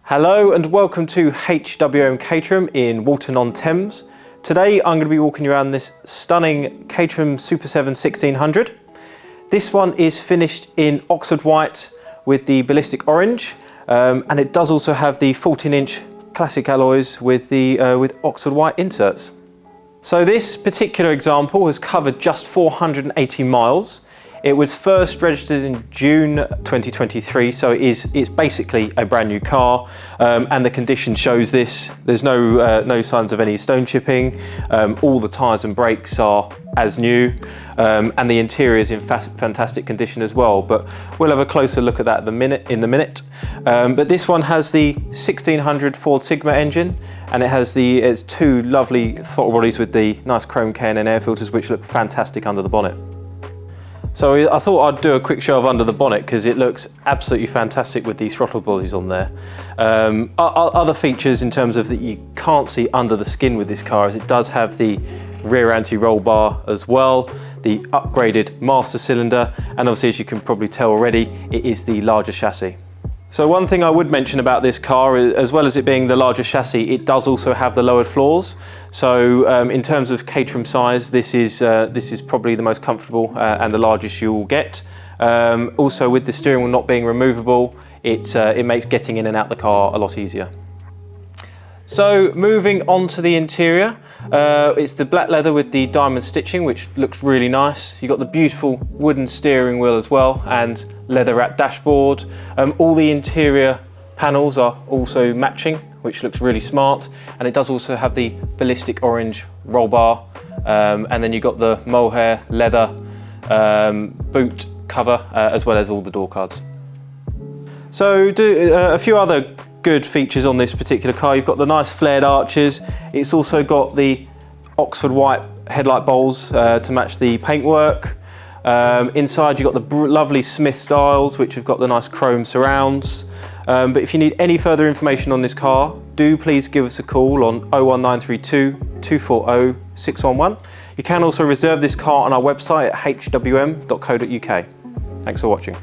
Hello and welcome to HWM Caterham in Walton-on-Thames. Today I'm going to be walking you around this stunning Caterham Super 7 1600. This one is finished in Oxford white with the ballistic orange, and it does also have the 14-inch classic alloys with the Oxford white inserts. So this particular example has covered just 480 miles. It was first registered in June 2023, so it's basically a brand new car, and the condition shows this. There's no signs of any stone chipping. All the tyres and brakes are as new, and the interior is in fantastic condition as well. But we'll have a closer look at that in the minute. But this one has the 1600 Ford Sigma engine, and it's two lovely throttle bodies with the nice chrome K&N air filters, which look fantastic under the bonnet. So I thought I'd do a quick show of under the bonnet because it looks absolutely fantastic with these throttle bodies on there. Other features in terms of that you can't see under the skin with this car is it does have the rear anti-roll bar as well, the upgraded master cylinder, and obviously, as you can probably tell already, it is the larger chassis. So one thing I would mention about this car, as well as it being the larger chassis, it does also have the lowered floors. So in terms of Caterham size, this is probably the most comfortable and the largest you will get. Also, with the steering wheel not being removable, it makes getting in and out the car a lot easier. So moving on to the interior, it's the black leather with the diamond stitching, which looks really nice. You've got the beautiful wooden steering wheel as well, and leather wrapped dashboard. All the interior panels are also matching, which looks really smart, and it does also have the ballistic orange roll bar, and then you've got the mohair leather boot cover, as well as all the door cards. So a few other good features on this particular car. You've got the nice flared arches. It's also got the Oxford white headlight bowls to match the paintwork. Inside you've got the lovely Smith styles, which have got the nice chrome surrounds. But if you need any further information on this car, do please give us a call on 01932 240 611. You can also reserve this car on our website at hwm.co.uk. Thanks for watching.